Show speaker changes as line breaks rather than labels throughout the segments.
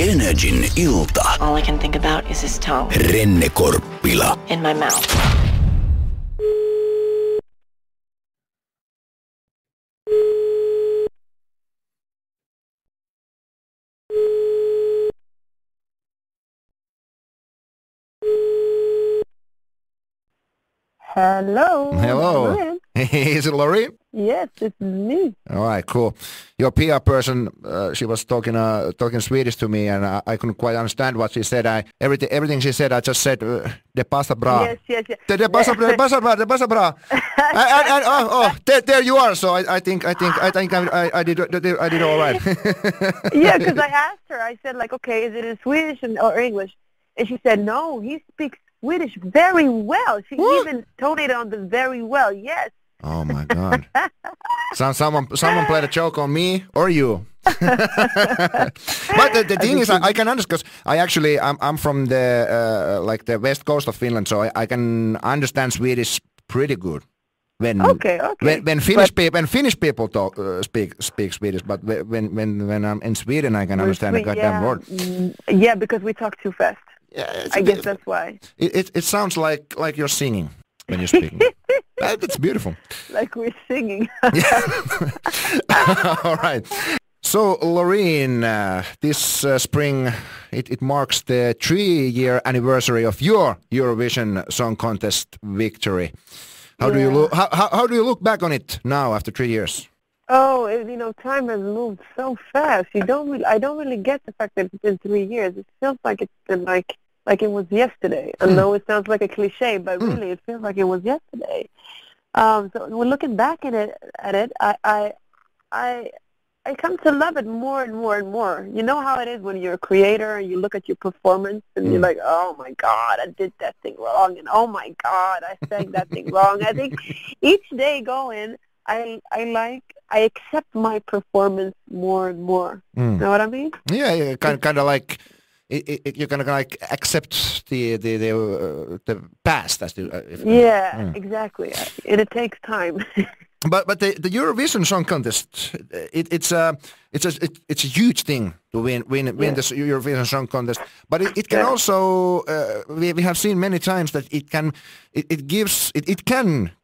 Energin ilta.
All I can think about is his tongue.
Renne Korppila.
In my mouth.
Hello.
Hello.
Loreen.
Is it Loreen?
Yes, it's me.
All right, cool. Your PR person, she was talking Swedish to me, and I couldn't quite understand what she said. Everything she said, I just said, "Det passar bra."
Yes.
Det passar bra. There you are. So I think I did all right.
Yeah, because I asked her. I said, like, okay, is it in Swedish or English? And she said, no, he speaks Swedish very well. She even toned on the very well. Yes.
Oh my God! Someone played a joke on me or you. But the thing is, I can understand because I'm from the like the west coast of Finland, so I can understand Swedish pretty good. When Finnish people talk speak Swedish, but when I'm in Sweden, I can understand a goddamn word.
Yeah, because we talk too fast.
Yeah,
I guess that's why.
It sounds like you're singing when you're speaking. That's beautiful.
Like we're singing.
All right. So, Loreen, this spring, it marks the 3-year anniversary of your Eurovision Song Contest victory. How do you look back on it now after 3 years?
Oh, time has moved so fast. I don't really get the fact that it's been 3 years. It feels like it's been like it was yesterday. I know it sounds like a cliche, but really it feels like it was yesterday. So when looking back at it, I come to love it more and more and more. You know how it is when you're a creator and you look at your performance and you're like, oh my God, I did that thing wrong, and oh my God, I sang that thing wrong. I think each day going, I accept my performance more and more. You know what I mean?
Yeah, kind of like you kind of like accept the past as to.
Exactly, and it takes time.
But the Eurovision Song Contest, it's a huge thing to win the Eurovision Song Contest. But it can also we have seen many times that it can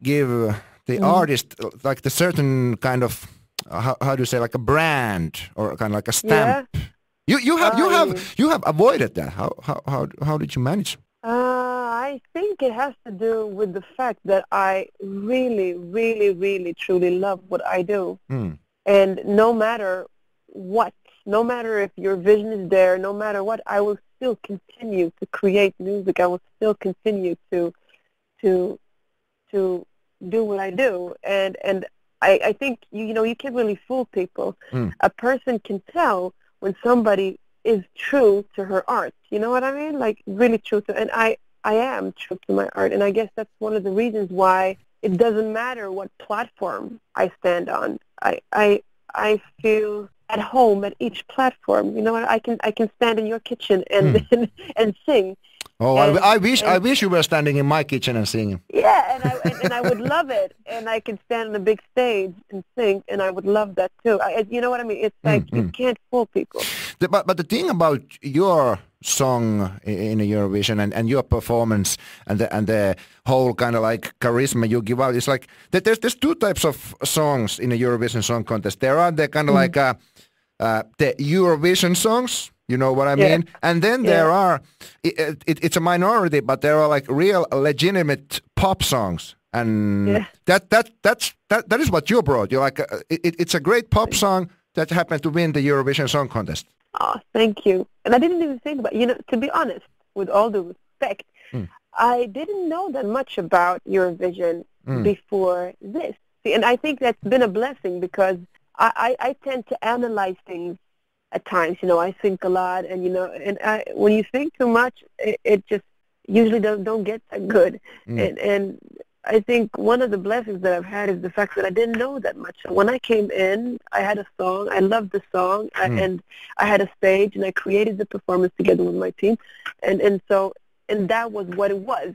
give the artist like the certain kind of how do you say, like a brand or kind of like a stamp.
Yeah.
You have avoided that. How did you manage?
I think it has to do with the fact that I really, really, really, truly love what I do. And no matter what, no matter if your vision is there, no matter what, I will still continue to create music. I will still continue to do what I do. And I think, you can't really fool people. A person can tell when somebody is true to her art. You know what I mean? Like really true to, and I am true to my art, and I guess that's one of the reasons why it doesn't matter what platform I stand on. I feel at home at each platform. You know what? I can stand in your kitchen and sing.
Oh, I wish you were standing in my kitchen and singing.
Yeah, and I would love it, and I can stand on the big stage and sing, and I would love that too. You know what I mean? It's like you can't fool people.
But the thing about your song in Eurovision and your performance and the whole kind of like charisma you give out is like that. There's two types of songs in a Eurovision Song Contest. There are the kind of like the Eurovision songs. You know what I mean? And then there are, it's a minority, but there are like real legitimate pop songs. And that is what you brought. You're like, it's a great pop song that happened to win the Eurovision Song Contest.
Oh, thank you. And I didn't even think about, to be honest, with all due respect, I didn't know that much about Eurovision before this. See, and I think that's been a blessing because I tend to analyze things at times. I think a lot, and when you think too much, it just usually don't get that good. And I think one of the blessings that I've had is the fact that I didn't know that much. So when I came in, I had a song. I loved the song, and I had a stage, and I created the performance together with my team, and that was what it was.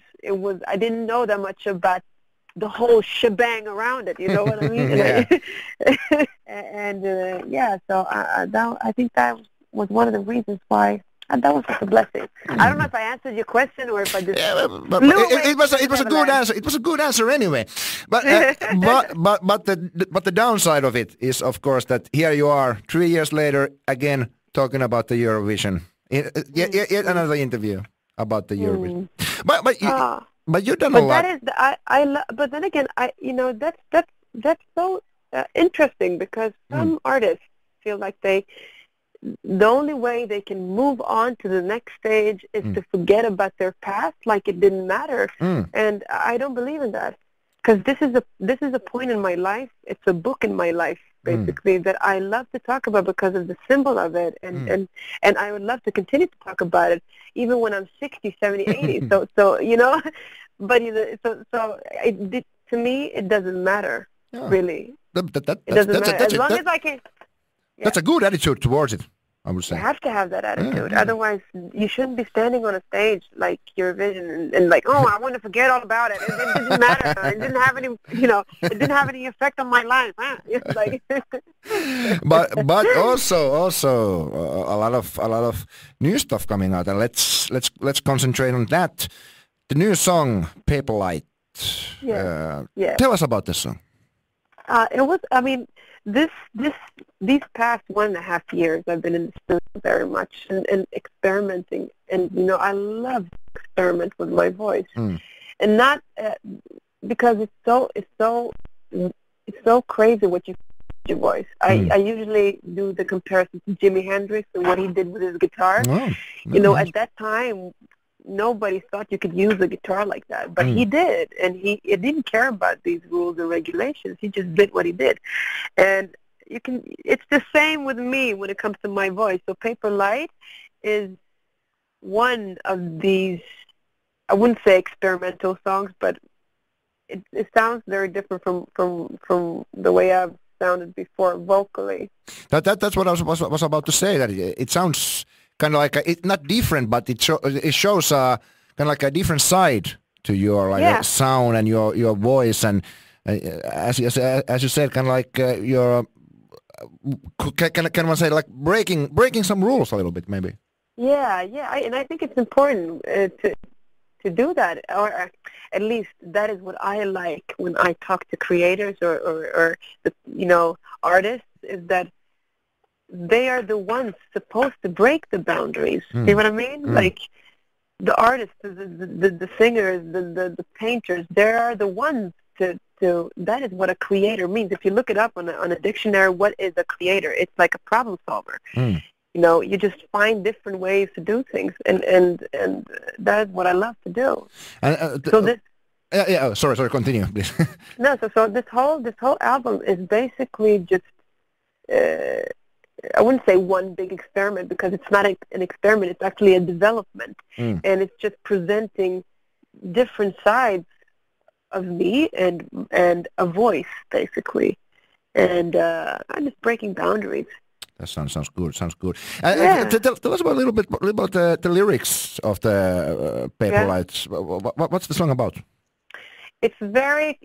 I didn't know that much about the whole shebang around it. You know what I mean? So I think that was one of the reasons why. And that was just a blessing. I don't know if I answered your question or if I just.
Yeah, but it was a good answer. It was a good answer anyway. But the downside of it is, of course, that here you are 3 years later again talking about the Eurovision. Yet another interview about the Eurovision. But you've done a lot.
But then again, that's so interesting because some artists feel like the only way they can move on to the next stage is to forget about their past, like it didn't matter. And I don't believe in that, because this is a point in my life. It's a book in my life, basically, that I love to talk about because of the symbol of it, and I would love to continue to talk about it even when I'm 60, 70, 80. So you know, but to me it doesn't matter, really. It doesn't matter as long as I can. Yeah.
That's a good attitude towards it, I would say.
You have to have that attitude. Otherwise, you shouldn't be standing on a stage like Eurovision and like, oh, I want to forget all about it. It didn't matter. It didn't have any, it didn't have any effect on my life. Huh? Like
but also a lot of new stuff coming out, and let's concentrate on that. The new song Paperlight. Tell us about this song.
It was. I mean. These past 1.5 years, I've been in the studio very much and experimenting, and I love to experiment with my voice, and not because it's so crazy what you your voice. I usually do the comparison to Jimi Hendrix and what he did with his guitar. At that time, nobody thought you could use a guitar like that, but he did, and he didn't care about these rules and regulations. He just did what he did, and it's the same with me when it comes to my voice. So Paperlight is one of these, I wouldn't say experimental songs, but it sounds very different from the way I've sounded before vocally.
That's what I was about to say. That it sounds kind of like it's not different, but it shows kind of like a different side to your sound and your voice, and as you said, kind of like your can one say like breaking some rules a little bit, maybe. And I think it's important to do that, or at least that is what I like when I talk to creators or the artists, is that they are the ones supposed to break the boundaries. See what I mean? Like the artists, the singers, the painters, they are the ones to that is what a creator means. If you look it up on a dictionary, what is a creator? It's like a problem solver. You just find different ways to do things, and that is what I love to do. Sorry, continue, please.
No, so this whole album is basically just I wouldn't say one big experiment, because it's not an experiment. It's actually a development, and it's just presenting different sides of me and a voice, basically, and I'm just breaking boundaries.
That sounds good. Tell us about a little bit about the lyrics of the Paperlight. What's the song about?
It's very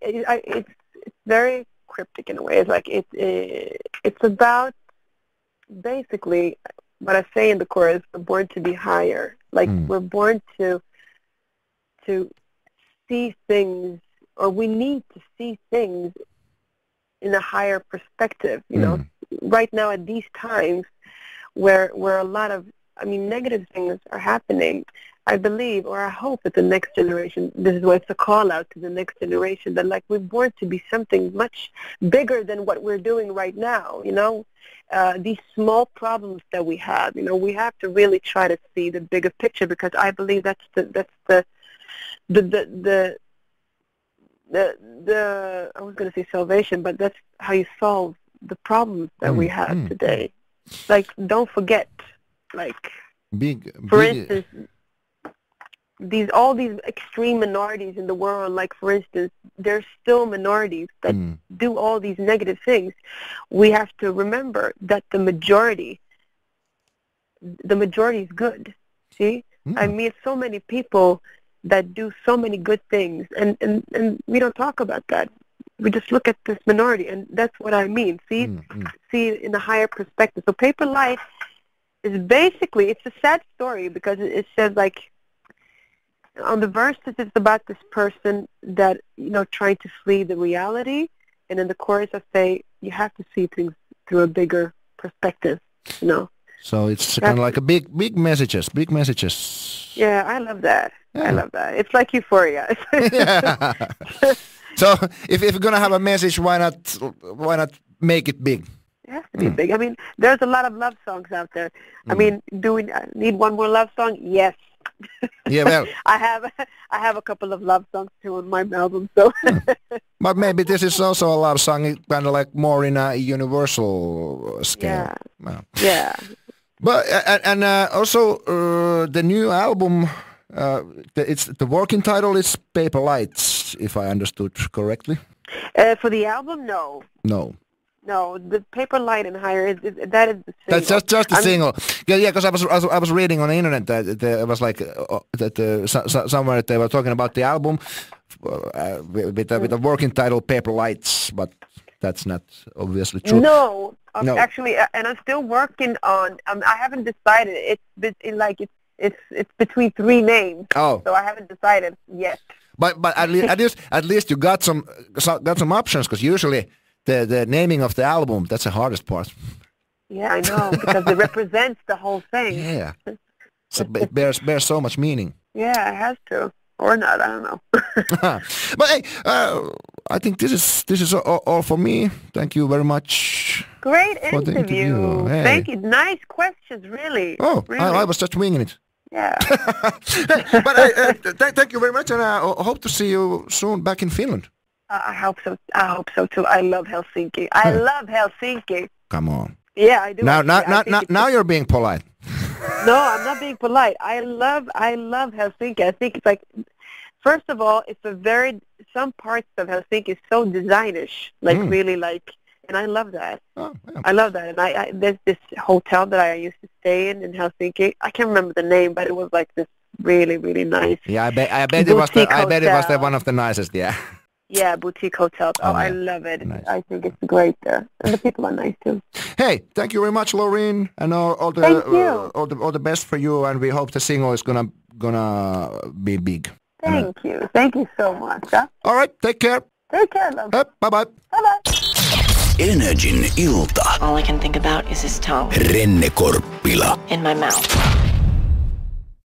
cryptic in a way. It's like it's about basically what I say in the chorus. We're born to be higher. Like we're born to see things, or we need to see things in a higher perspective. Right now at these times where a lot of negative things are happening, I believe, or I hope that the next generation, this is why it's a call out to the next generation, that like we're born to be something much bigger than what we're doing right now. These small problems that we have, we have to really try to see the bigger picture, because I believe that's the I was going to say salvation, but that's how you solve the problems that we have today. Like, don't forget, like, for instance, all these extreme minorities in the world, like, for instance, there's still minorities that do all these negative things. We have to remember that the majority is good. See? I meet so many people that do so many good things, and we don't talk about that. We just look at this minority, and that's what I mean. See in a higher perspective. So Paperlight is basically, it's a sad story because it says like, on the verses it's about this person that, trying to flee the reality, and in the chorus I say, you have to see things through a bigger perspective,
So it's kind of like a big messages.
Yeah, I love that.
Yeah.
I love that. It's like Euphoria.
Yeah. So if you're gonna have a message, why not make it big?
It has to be big. I mean, there's a lot of love songs out there. I mean, do we need one more love song? Yes.
Yeah, well,
I have a couple of love songs too on my album. So,
but maybe this is also a love song, kind of like more in a universal scale.
Yeah. Yeah.
But and also the new album. The working title is Paperlight, if I understood correctly.
For the album, no. No, the Paperlight and Higher that is the single.
That's just a single. Yeah, because I was reading on the internet that it was like somewhere they were talking about the album with a working title Paperlights, but that's not obviously true.
No. Actually, and I'm still working on. I haven't decided. It's between three names.
Oh.
So I haven't decided yet.
But at least you got some options, because usually the naming of the album, that's the hardest part.
Yeah, I know, because it represents the whole thing.
Yeah. So it bears so much meaning.
Yeah, it has to. Or not, I don't know.
But hey, I think this is all for me. Thank you very much.
Great
for the interview. Hey.
Thank you. Nice questions, really.
Oh,
really.
I was just winging it.
Yeah.
But thank you very much, and I hope to see you soon back in Finland.
I hope so. I hope so too. I love Helsinki. I love Helsinki.
Come on.
Yeah, I do.
Now you're being polite.
No, I'm not being polite. I love Helsinki. I think it's like, first of all, some parts of Helsinki is so designish, like really like, and I love that.
Oh, yeah.
I love that. And there's this hotel that I used to stay in Helsinki. I can't remember the name, but it was like this really, really nice.
Yeah, I bet it was one of the nicest. Yeah.
Yeah, boutique hotels. Oh, I love it. Nice. I think it's great there, and the people are nice too.
Hey, thank you very much, Loreen, and all the best for you. And we hope the single is gonna be big.
Thank you so much. Huh?
All right, take care.
Take care, love.
Bye bye.
Bye bye.
Energin ilta.
All I can think about is his tongue
Renne Korppila.
in my mouth.